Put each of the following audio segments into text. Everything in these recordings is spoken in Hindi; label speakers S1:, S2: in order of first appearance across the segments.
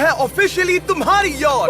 S1: है ऑफिशियली तुम्हारी यॉट।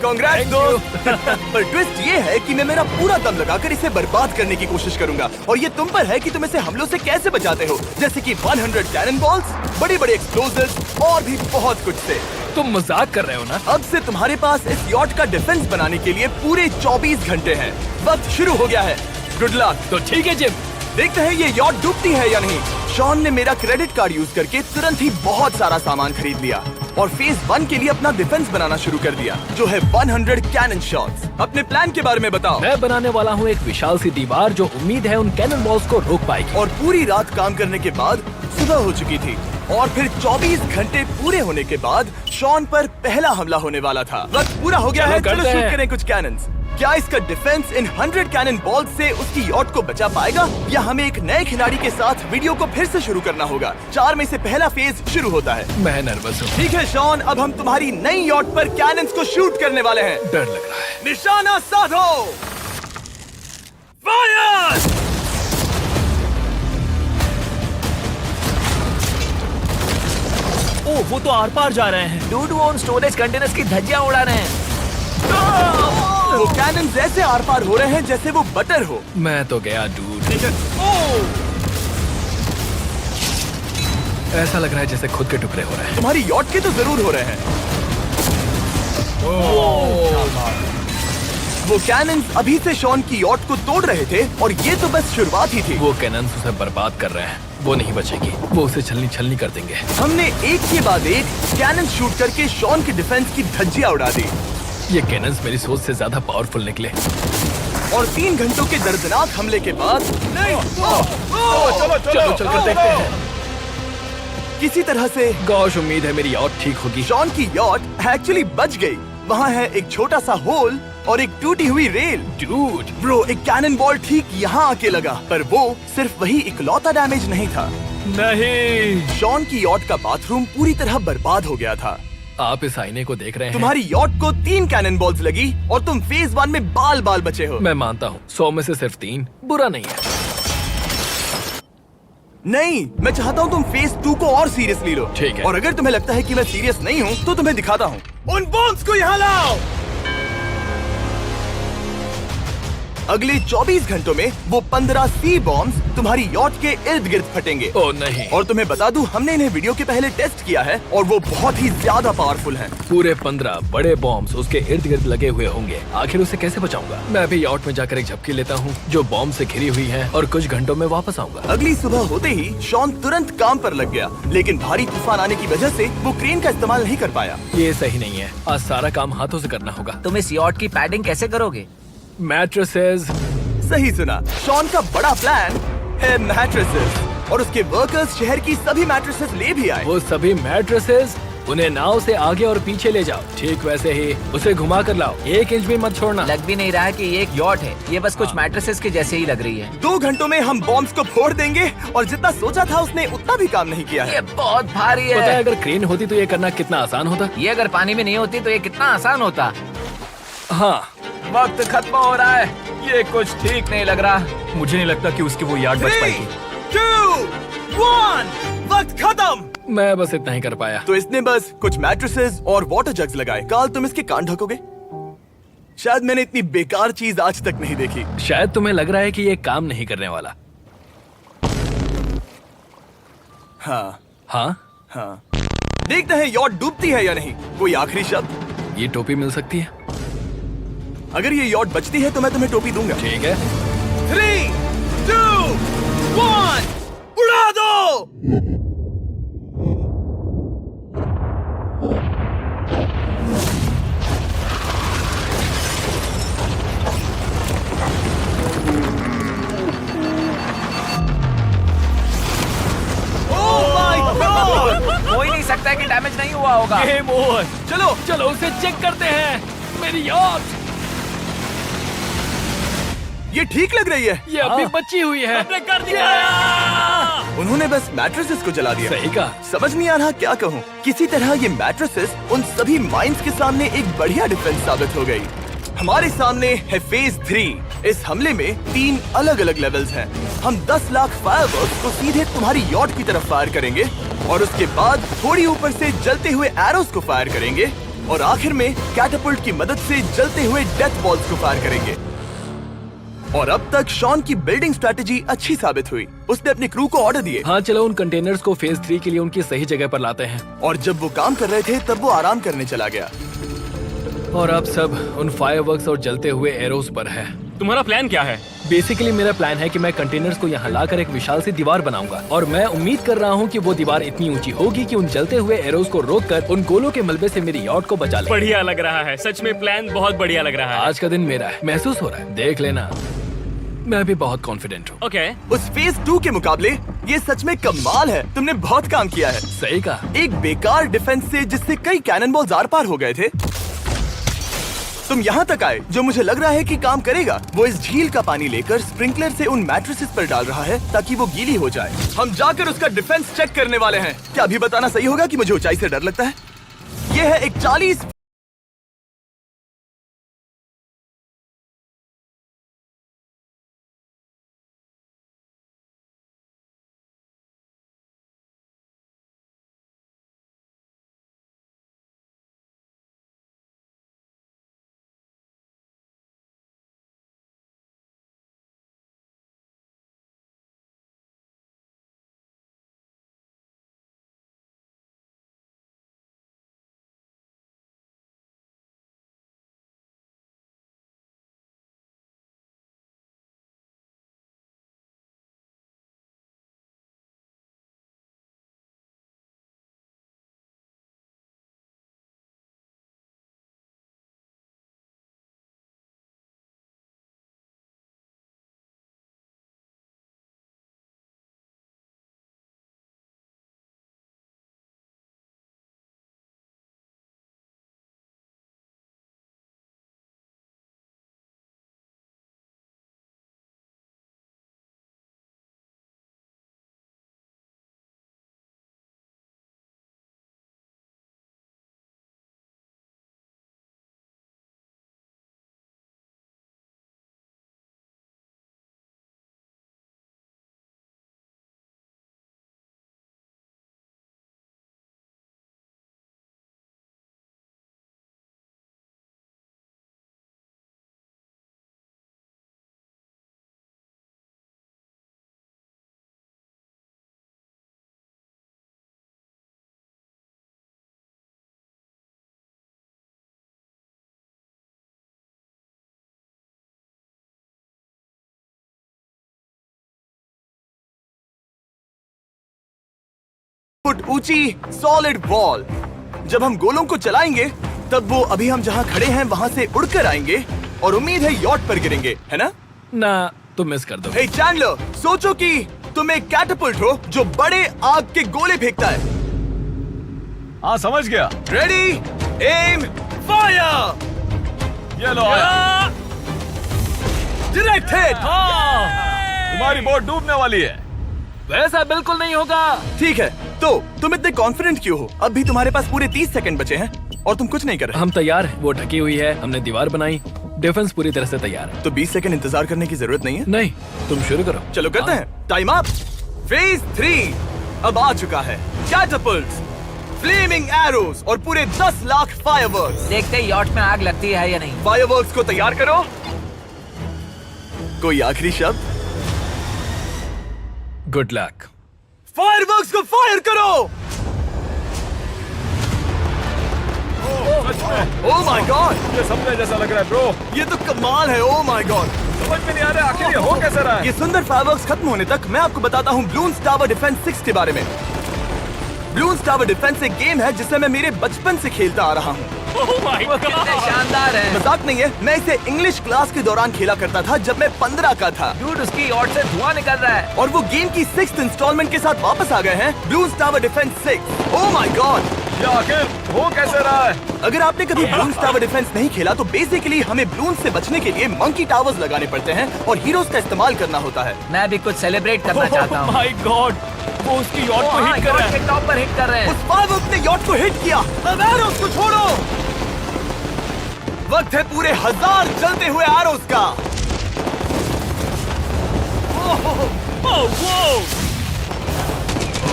S1: कांग्रेट्स दोस्त। पर ट्विस्ट ये है कि मैं मेरा पूरा दम लगाकर इसे बर्बाद करने की कोशिश करूंगा और ये तुम पर है कि तुम इसे हमलों से कैसे बचाते हो, जैसे कि 100 कैनन बॉल्स, बड़े बड़े एक्सप्लोजिव्स और भी बहुत कुछ से।
S2: तुम मजाक कर रहे हो ना?
S1: अब से तुम्हारे पास इस यॉट का डिफेंस बनाने के लिए पूरे 24 घंटे हैं। वक्त शुरू हो गया है। Good luck.
S2: तो ठीक है जिम,
S1: देखते हैं ये यॉट डूबती है या नहीं। शॉन ने मेरा क्रेडिट कार्ड यूज करके तुरंत ही बहुत सारा सामान खरीद लिया और फेज 1 के लिए अपना डिफेंस बनाना शुरू कर दिया, जो है 100 कैनन शॉट्स। अपने प्लान के बारे में बताओ।
S2: मैं बनाने वाला हूँ एक विशाल सी दीवार जो उम्मीद है उन कैनन बॉल्स को रोक पाएगी।
S1: और पूरी रात काम करने के बाद सुबह हो चुकी थी और फिर 24 घंटे पूरे होने के बाद शॉन पर पहला हमला होने वाला था। वक्त पूरा हो गया है, चलो शूट करें कुछ कैनन्स। क्या इसका डिफेंस इन 100 कैनन बॉल्स से उसकी यॉट को बचा पाएगा या हमें एक नए खिलाड़ी के साथ वीडियो को फिर से शुरू करना होगा? 4 में से पहला फेज शुरू होता है।
S2: मैं नर्वस हूँ।
S1: ठीक है शॉन, अब हम तुम्हारी नई यॉट पर कैनन्स को शूट करने वाले हैं।
S2: डर लग रहा है।
S1: निशाना साधो। फायर!
S2: ओह, वो तो आर पार जा रहे हैं।
S3: डूड, वो उन स्टोरेज कंटेनर्स की धज्जियां उड़ा रहे हैं।
S1: वो कैनन ऐसे आर पार हो रहे हैं जैसे वो बटर हो।
S2: मैं तो गया डूड। ऐसा लग रहा है जैसे खुद के टुकड़े हो रहे हैं।
S1: तुम्हारी यॉट के तो जरूर हो रहे हैं। वो कैनन अभी से शॉन की यॉट को तोड़ रहे थे और ये तो बस शुरुआत ही थी।
S2: वो कैनन उसे बर्बाद कर रहे हैं। वो नहीं बचेगी। वो उसे छलनी छलनी कर देंगे।
S1: हमने एक के बाद एक कैनन शूट करके शॉन के डिफेंस की धज्जियां उड़ा दी।
S2: ये कैनन्स मेरी सोच से ज्यादा पावरफुल निकले।
S1: और 3 घंटों के दर्दनाक हमले के बाद
S2: चलो चलकर देखते हैं।
S1: किसी तरह से
S2: गॉश, उम्मीद है मेरी यॉट ठीक होगी।
S1: शॉन की यॉट एक्चुअली बच गई। वहाँ है एक छोटा सा होल और एक टूटी हुई रेल।
S2: डूड,
S1: ब्रो, एक कैनन बॉल ठीक यहाँ आके लगा, पर वो सिर्फ वही इकलौता डैमेज नहीं था।
S2: नहीं।
S1: शॉन की यॉट का बाथरूम पूरी तरह बर्बाद हो गया था।
S2: आप इस आईने को देख रहे हैं?
S1: तुम्हारी यॉट को 3 कैनन बॉल्स लगी और तुम फेज 1 में बाल बाल बचे हो।
S2: मैं मानता हूँ 100 में से सिर्फ 3 बुरा नहीं है।
S1: नहीं, मैं चाहता हूँ तुम फेज 2 को और सीरियसली लो।
S2: ठीक है।
S1: और अगर तुम्हें लगता है कि मैं सीरियस नहीं हूँ तो तुम्हें दिखाता हूँ। उन बॉम्ब्स को यहाँ लाओ। अगले 24 घंटों में वो 15 सी बॉम्ब्स तुम्हारी यॉट के इर्द गिर्द फटेंगे।
S2: ओह नहीं।
S1: और तुम्हें बता दूं, हमने इन्हें वीडियो के पहले टेस्ट किया है और वो बहुत ही ज्यादा पावरफुल हैं।
S2: पूरे 15 बड़े बॉम्ब्स उसके इर्द गिर्द लगे हुए होंगे। आखिर उसे कैसे बचाऊंगा? मैं अभी यॉट में जाकर एक झपकी लेता हूँ जो बॉम्ब से घिरी हुई है और कुछ घंटों में वापस आऊंगा।
S1: अगली सुबह होते ही शॉन तुरंत काम पर लग गया, लेकिन भारी तूफान आने की वजह से वो क्रेन का इस्तेमाल नहीं कर पाया।
S2: ये सही नहीं है। आज सारा काम हाथों से करना होगा।
S3: तुम इस यॉट की पैडिंग कैसे करोगे?
S2: मैट्रेसेस।
S1: सही सुना, शॉन का बड़ा प्लान है मैट्रेसेस और उसके वर्कर्स शहर की सभी मैट्रेसेस ले भी आए।
S2: वो सभी मैट्रेसेस उन्हें नाव से आगे और पीछे ले जाओ। ठीक वैसे ही उसे घुमा कर लाओ। 1 इंच भी मत छोड़ना।
S3: लग भी नहीं रहा है कि ये एक यॉट है। ये बस कुछ मैट्रेसेस के जैसे ही लग रही है।
S1: 2 घंटों में हम बॉम्ब्स को फोड़ देंगे और जितना सोचा था उसने उतना भी काम नहीं किया है।
S3: ये बहुत भारी
S2: पता है
S3: है।
S2: अगर क्रेन होती तो ये करना कितना आसान होता।
S3: ये अगर पानी में नहीं होती तो ये कितना आसान होता।
S2: हाँ,
S3: वक्त खत्म हो रहा है। ये कुछ ठीक नहीं लग रहा।
S4: मुझे नहीं लगता कि उसकी वो याद बच
S1: 3,
S4: पाएगी।
S1: 2, 1, वक्त खत्म।
S2: मैं बस इतना ही कर पाया।
S1: तो इसने बस कुछ मैट्रेसेस और वाटर जग्स लगाए। काल, तुम इसके कान ढकोगे? शायद मैंने इतनी बेकार चीज आज तक नहीं देखी।
S2: शायद तुम्हें लग रहा है कि ये काम नहीं करने वाला।
S1: हाँ
S2: हाँ,
S1: हाँ, देखते हैं यॉट डूबती है या नहीं। कोई आखिरी शब्द?
S2: ये टोपी मिल सकती है।
S1: अगर ये यॉट बचती है तो मैं तुम्हें टोपी दूंगा।
S2: ठीक है।
S1: 3, 2, 1, उड़ा दो।
S3: हो ही नहीं सकता है कि डैमेज नहीं हुआ होगा।
S2: Game over.
S1: चलो
S2: चलो उसे चेक करते हैं। मेरी यॉट
S1: ये ठीक लग रही है।
S2: ये अभी बची हुई है।
S3: हमने कर दिया।
S1: उन्होंने बस मैट्रेसेस को जला दिया।
S2: सही कहा।
S1: समझ नहीं आ रहा क्या कहूँ। किसी तरह ये मैट्रेसेस उन सभी माइंस के सामने एक बढ़िया डिफेंस साबित हो गई। हमारे सामने है फेज 3। इस हमले में 3 अलग अलग लेवल्स हैं। हम 10 लाख फायरवर्क्स को सीधे तुम्हारी यॉट की तरफ फायर करेंगे और उसके बाद थोड़ी ऊपर से जलते हुए एरोस को फायर करेंगे और आखिर में कैटापल्ट की मदद से जलते हुए डेथ बॉल्स को फायर करेंगे। और अब तक शॉन की बिल्डिंग स्ट्रैटेजी अच्छी साबित हुई। उसने अपने क्रू को ऑर्डर दिए।
S2: हाँ चलो उन कंटेनर्स को फेज 3 के लिए उनकी सही जगह पर लाते हैं।
S1: और जब वो काम कर रहे थे तब वो आराम करने चला गया।
S2: और अब सब उन फायरवर्क्स और जलते हुए एरोस पर है।
S4: तुम्हारा प्लान क्या है?
S2: बेसिकली मेरा प्लान है कि मैं कंटेनर्स को यहाँ लाकर एक विशाल सी दीवार बनाऊंगा और मैं उम्मीद कर रहा हूँ कि वो दीवार इतनी ऊंची होगी कि उन जलते हुए एरोस को रोककर उन गोलों के मलबे से मेरी यॉट को बचा ले।
S4: बढ़िया लग रहा है, सच में प्लान बहुत बढ़िया लग रहा है।
S2: आज का दिन मेरा है, महसूस हो रहा है, देख लेना। मैं भी बहुत कॉन्फिडेंट हूँ।
S4: ओके।
S1: उस फेज 2 के मुकाबले ये सच में कमाल है। तुमने बहुत काम किया है।
S2: सही कहा।
S1: एक बेकार डिफेंस से जिससे कई कैनन बॉल्स आर पार हो गए थे, तुम यहाँ तक आए। जो मुझे लग रहा है कि काम करेगा, वो इस झील का पानी लेकर स्प्रिंकलर से उन मैट्रेसेस पर डाल रहा है ताकि वो गीली हो जाए। हम जाकर उसका डिफेंस चेक करने वाले हैं। क्या अभी बताना सही होगा कि मुझे ऊंचाई से डर लगता है? ये है एक 40 फुट ऊंची सॉलिड वॉल। जब हम गोलों को चलाएंगे तब वो अभी हम जहाँ खड़े हैं वहाँ से उड़कर आएंगे और उम्मीद है यॉट पर गिरेंगे, है ना?
S2: ना, तुम मिस कर दो।
S1: हे चैंडलर, सोचो कि तुम एक कैटापल्ट हो जो बड़े आग के गोले फेंकता है।
S3: हाँ समझ गया।
S1: Ready, aim, fire.
S3: ये लो आया।
S1: Direct hit.
S3: तुम्हारी बोट डूबने वाली है।
S2: वैसा बिल्कुल नहीं होगा।
S1: ठीक है, तो तुम इतने कॉन्फिडेंट क्यों हो? अब भी तुम्हारे पास पूरे 30 सेकंड बचे हैं और तुम कुछ नहीं कर रहे।
S2: हम तैयार हैं, वो ढकी हुई है, हमने दीवार बनाई, डिफेंस पूरी तरह से तैयार है।
S1: तो 20 सेकंड इंतजार करने की जरूरत नहीं है।
S2: नहीं, तुम शुरू करो।
S1: चलो करते हैं। Time up. फेज 3 अब आ चुका है। कैटापल्ट्स, फ्लेमिंग एरोस और पूरे 10 लाख फायरवर्क्स।
S5: देखते ही यॉट में आग लगती है या नहीं।
S1: फायरवर्क्स को तैयार करो। कोई आखिरी शब्द?
S2: Good luck.
S1: फायरवर्क्स को फायर करो। ओह माय गॉड,
S3: ये सपने जैसा लग रहा है ब्रो।
S1: ये तो कमाल है। ओह माय गॉड,
S3: समझ में नहीं आ रहा आखिर ये हो कैसे रहा है।
S1: ये सुंदर फायरवर्क्स खत्म होने तक मैं आपको बताता हूँ ब्लून्स टावर डिफेंस 6 के बारे में। ब्लून्स टावर डिफेंस एक गेम है जिसे मैं मेरे बचपन से खेलता आ रहा हूँ।
S5: कितने शानदार है।
S1: मजाक नहीं है, मैं इसे इंग्लिश क्लास के दौरान खेला करता था जब मैं 15 का था।
S5: डूड, उसकी यॉट से धुआं निकल रहा है।
S1: और वो गेम की 6th इंस्टॉलमेंट के साथ वापस आ गए हैं, balloons tower defence 6। Oh my God,
S3: ये आखिर हो कैसे रहा है।
S1: अगर आपने कभी ब्लून्स टावर डिफेंस नहीं खेला तो बेसिकली हमें ब्लून्स से बचने के लिए मंकी टावर्स लगाने पड़ते हैं और हीरोज का इस्तेमाल करना होता है।
S5: मैं भी कुछ सेलिब्रेट करना चाहता हूँ।
S4: माय गॉड, वो उसकी यॉट को
S5: हाँ,
S4: हिट कर रहा
S5: यॉट
S4: है।
S5: के टॉप पर हिट कर रहे हैं।
S1: उस फायरवर्क ने यॉट को हिट किया। अब एरोस को छोड़ो। वक्त है पूरे 1000 जलते हुए एरोस का।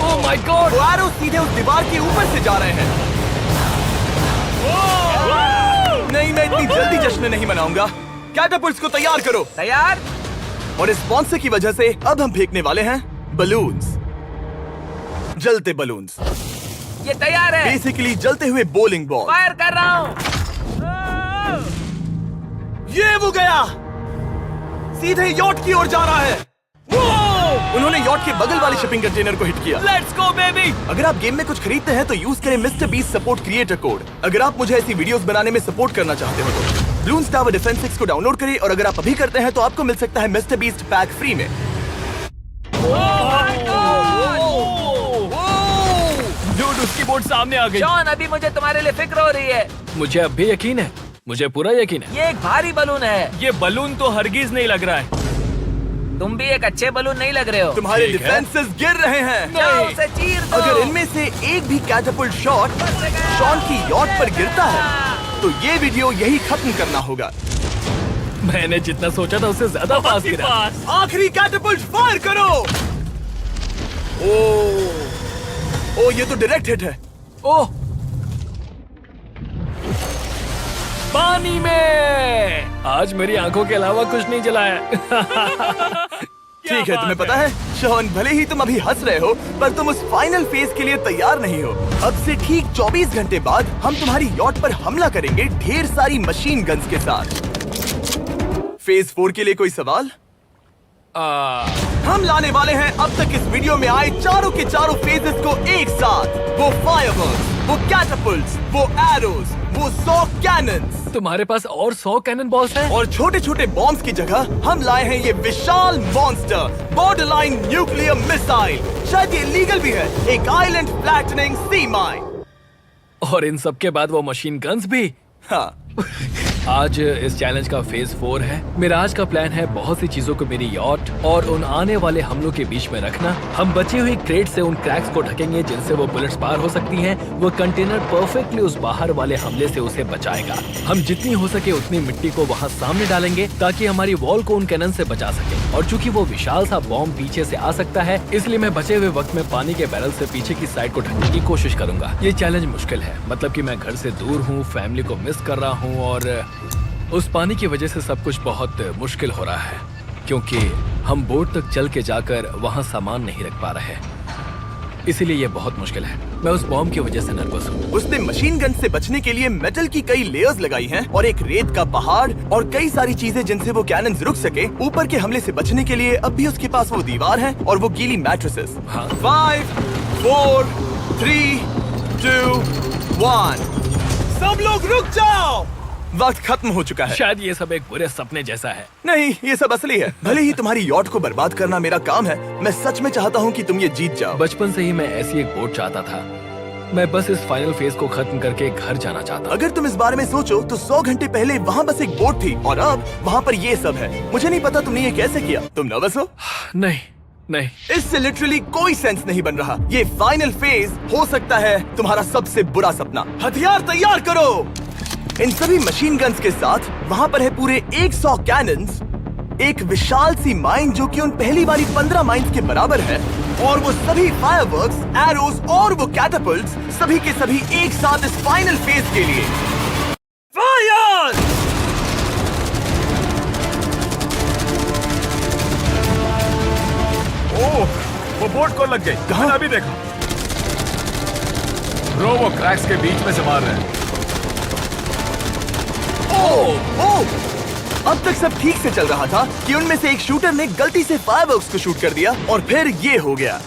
S2: Oh my God!
S1: वो एरो सीधे उस दीवार के ऊपर से जा रहे हैं। नहीं, मैं इतनी जल्दी जश्न नहीं मनाऊंगा। कैटापुल्ट्स को तैयार करो।
S5: तैयार?
S1: और इस स्पॉन्सर की वजह से अब हम फेंकने वाले हैं बलून्स, जलते बलून्स।
S5: ये तैयार है।
S1: बेसिकली जलते हुए बोलिंग बॉल।
S5: फायर कर रहा हूँ।
S1: ये वो गया, सीधे यॉट की ओर जा रहा है। उन्होंने यॉट के बगल वाले शिपिंग कंटेनर को हिट किया।
S2: Let's go baby!
S1: अगर आप गेम में कुछ खरीदते हैं तो यूज करें mister beast support creator code. अगर आप मुझे ऐसी वीडियोस बनाने में सपोर्ट करना चाहते हो तो ब्लून्स टावर डिफेंस 6 को डाउनलोड करें, और अगर आप अभी करते हैं तो आपको मिल सकता है मिस्टर बीस्ट पैक फ्री में।
S2: डूड, उसकी बोट सामने आ गई।
S5: जॉन, अभी मुझे तुम्हारे लिए फिक्र हो रही है।
S2: मुझे अब भी यकीन है, मुझे पूरा यकीन है।
S5: ये एक भारी बलून है।
S4: ये बलून तो हरगिज नहीं लग रहा है।
S5: तुम भी एक अच्छे बलून नहीं लग रहे हो।
S1: तुम्हारे
S2: ठीक है।
S1: डिफेंसेस गिर रहे हैं।
S5: जाओ उसे चीर दो।
S1: अगर इनमें से एक भी कैटापुल्ट शॉट शॉन की यॉट पर गिरता है तो ये वीडियो यही खत्म करना होगा।
S2: मैंने जितना सोचा था उससे ज्यादा फास्ट गिरा।
S4: पास।
S1: आखिरी कैटापुल्ट फायर करो। ओ, ये तो डायरेक्ट हिट है।
S2: ओह, पानी में! आज मेरी आंखों के अलावा कुछ नहीं जला है।
S1: ठीक है, तुम्हें पता है शॉन, भले ही तुम अभी हंस रहे हो पर तुम उस फाइनल फेज के लिए तैयार नहीं हो। अब से ठीक 24 घंटे बाद हम तुम्हारी यॉट पर हमला करेंगे ढेर सारी मशीन गन्स के साथ। फेज 4 के लिए कोई सवाल? हम लाने वाले हैं अब तक इस वीडियो में आए चारों के चारों फेजेस को एक साथ। वो फायरवर्क्स, वो कैटापुल्ट्स, वो एरोज, वो 100 कैनन्स।
S2: तुम्हारे पास और 100 कैनन बॉल्स हैं?
S1: और छोटे छोटे बॉम्ब्स की जगह हम लाए हैं ये विशाल मॉन्स्टर बॉर्डरलाइन न्यूक्लियर मिसाइल। शायद ये लीगल भी है, एक आइलैंड फ्लैटनिंग सी माइन।
S2: और इन सब के बाद वो मशीन गन्स भी।
S1: हाँ,
S2: आज इस चैलेंज का फेज 4 है। मेरा आज का प्लान है बहुत सी चीजों को मेरी यॉट और उन आने वाले हमलों के बीच में रखना। हम बचे हुए क्रेट से उन क्रैक्स को ढकेंगे जिनसे वो बुलेट्स पार हो सकती हैं। वो कंटेनर परफेक्टली उस बाहर वाले हमले से उसे बचाएगा। हम जितनी हो सके उतनी मिट्टी को वहाँ सामने डालेंगे ताकि हमारी वॉल को उन कैनन से बचा सके। और चूंकि वो विशाल सा बॉम्ब पीछे से आ सकता है, इसलिए मैं बचे हुए वक्त में पानी के बैरल से पीछे की साइड को ढकने की कोशिश करूंगा। ये चैलेंज मुश्किल है, मतलब कि मैं घर से दूर हूँ, फैमिली को मिस कर रहा हूँ, और उस पानी की वजह से सब कुछ बहुत मुश्किल हो रहा है क्योंकि हम बोट तक चल के जाकर वहाँ सामान नहीं रख पा रहे। इसीलिए ये बहुत मुश्किल है। मैं उस बॉम्ब की वजह से नर्वस हूँ।
S1: उसने मशीन गन से बचने के लिए मेटल की कई लेयर्स लगाई हैं और एक रेत का पहाड़ और कई सारी चीजें जिनसे वो कैनन्स रुक सके। ऊपर के हमले से बचने के लिए अब भी उसके पास वो दीवार है और वो गीली मैट्रेसेस।
S2: हाँ।
S1: 5, 4, 3, 2, 1। सब लोग रुक जाओ, वक्त खत्म हो चुका है।
S2: शायद ये सब एक बुरे सपने जैसा है।
S1: नहीं, ये सब असली है। भले ही तुम्हारी यॉट को बर्बाद करना मेरा काम है, मैं सच में चाहता हूँ कि तुम ये जीत जाओ।
S2: बचपन से ही मैं ऐसी एक बोट चाहता था। मैं बस इस फाइनल फेज को खत्म करके घर जाना चाहता।
S1: अगर तुम इस बारे में सोचो तो 100 घंटे पहले वहाँ बस एक बोट थी और अब वहाँ पर ये सब है। मुझे नहीं पता तुमने ये कैसे किया। तुम नर्वस हो?
S2: नहीं नहीं,
S1: इससे लिटरली कोई सेंस नहीं बन रहा। ये फाइनल फेज हो सकता है तुम्हारा सबसे बुरा सपना। हथियार तैयार करो। इन सभी मशीन गन्स के साथ वहाँ पर है पूरे 100 कैनन्स, एक विशाल सी माइन जो कि उन पहली वाली 15 माइन्स के बराबर है, और वो सभी फायरवर्क्स, एरोज और वो कैटापुल्ट्स सभी के सभी एक साथ इस फाइनल फेज के लिए। फायर!
S3: ओह, वो बोट को लग गई।
S1: कहाँ?
S3: मैंने अभी देखा। ब्रो, वो क्रैक्स के बीच में से मार रहे हैं।
S1: ओह! अब तक सब ठीक से चल रहा था कि उनमें से एक शूटर ने गलती से फायरवर्क्स को शूट कर दिया और फिर ये हो गया।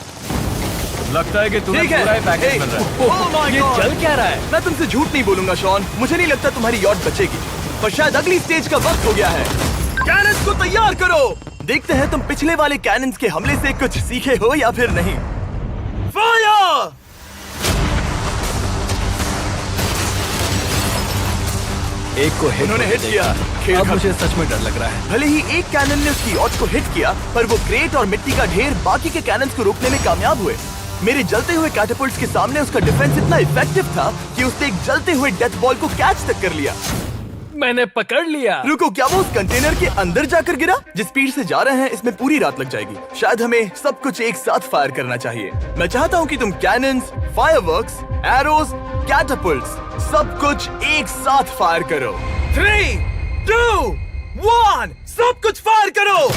S3: लगता है कि तुम्हें
S1: ठीक है।
S3: पूरा ही पैकेज मिल रहा है।
S1: Oh my
S2: ये
S1: God!
S2: चल क्या रहा है?
S1: मैं तुमसे झूठ नहीं बोलूंगा शॉन, मुझे नहीं लगता तुम्हारी यॉट बचेगी, पर शायद अगली स्टेज का वक्त हो गया है। कैनन्स को तैयार करो। देखते हैं तुम पिछले वाले कैनन्स के हमले से कुछ सीखे हो या फिर नहीं। फायर!
S2: एक को हिट
S1: उन्होंने हिट किया। खेल
S2: अब
S1: खत्म।
S2: मुझे सच में डर लग रहा है।
S1: भले ही एक कैनन ने उसकी यॉट को हिट किया, पर वो क्रेट और मिट्टी का ढेर बाकी के कैनन्स को रोकने में कामयाब हुए। मेरे जलते हुए कैटापुल्ट्स के सामने उसका डिफेंस इतना इफेक्टिव था कि उसने एक जलते हुए डेथ बॉल को कैच तक कर लिया।
S2: मैंने पकड़ लिया।
S1: रुको, क्या वो उस कंटेनर के अंदर जाकर गिरा? जिस स्पीड से जा रहे हैं इसमें पूरी रात लग जाएगी। शायद हमें सब कुछ एक साथ फायर करना चाहिए। मैं चाहता हूँ कि तुम कैनन्स, फायरवर्क्स, एरोज, कैटापुल्ट्स सब कुछ एक साथ फायर करो। 3, 2, 1, सब कुछ फायर करो।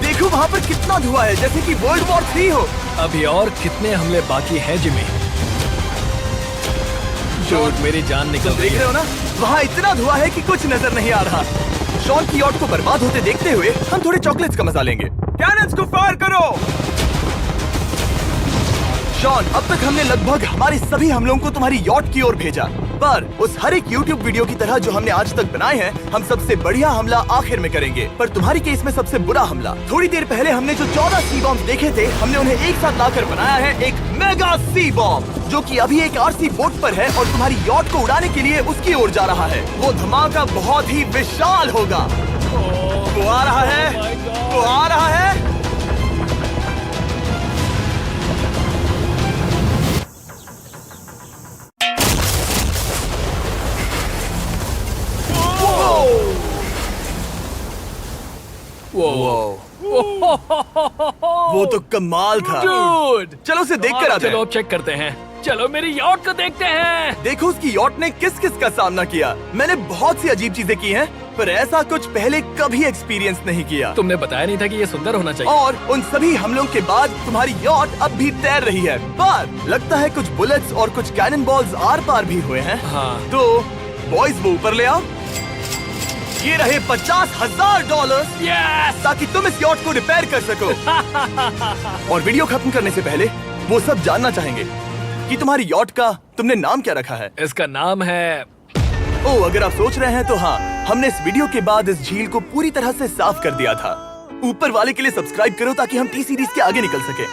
S1: देखो वहाँ पर कितना धुआं है, जैसे कि वर्ल्ड वॉर 3 हो।
S2: अभी और कितने हमले बाकी हैं जिमी? शॉन, मेरी जान निकल रही
S1: देख रहे
S2: है।
S1: हो ना, वहाँ इतना धुआं है कि कुछ नजर नहीं आ रहा। शॉन की यॉट को बर्बाद होते देखते हुए हम थोड़े चॉकलेट्स का मजा लेंगे। कैनन्स को फायर करो। शॉन, अब तक हमने लगभग हमारे सभी हमलों को तुम्हारी यॉट की ओर भेजा, पर उस हर एक YouTube वीडियो की तरह जो हमने आज तक बनाए हैं, हम सबसे बढ़िया हमला आखिर में करेंगे। पर तुम्हारी केस में सबसे बुरा हमला, थोड़ी देर पहले हमने जो 14 सी बॉम्ब देखे थे, हमने उन्हें एक साथ लाकर बनाया है एक मेगा सी बॉम्ब, जो कि अभी एक RC बोट पर है और तुम्हारी यॉट को उड़ाने के लिए उसकी ओर जा रहा है। वो धमाका बहुत ही विशाल होगा। वो आ रहा है, वो आ रहा है। वो तो कमाल था।
S2: Dude!
S1: चलो उसे देख कर आते
S2: चलो
S1: हैं।
S2: अब चेक करते हैं। चलो मेरी यॉट को देखते हैं।
S1: देखो उसकी यॉट ने किस किस का सामना किया। मैंने बहुत सी अजीब चीजें की हैं, पर ऐसा कुछ पहले कभी एक्सपीरियंस नहीं किया।
S2: तुमने बताया नहीं था कि ये सुंदर होना चाहिए।
S1: और उन सभी हमलों के बाद तुम्हारी यॉट अब भी तैर रही है, पर लगता है कुछ बुलेट्स और कुछ कैनन बॉल्स आर पार भी हुए हैं।
S2: हाँ।
S1: तो बॉयज वो ऊपर ले आओ। ये रहे $50,000
S2: Yes!
S1: ताकि तुम इस यॉट को रिपेयर कर सको। और वीडियो खत्म करने से पहले वो सब जानना चाहेंगे कि तुम्हारी यॉट का तुमने नाम क्या रखा है।
S2: इसका नाम है
S1: ओह, अगर आप सोच रहे हैं तो हाँ, हमने इस वीडियो के बाद इस झील को पूरी तरह से साफ कर दिया था। ऊपर वाले के लिए सब्सक्राइब करो ताकि हम टी सीरीज के आगे निकल सके।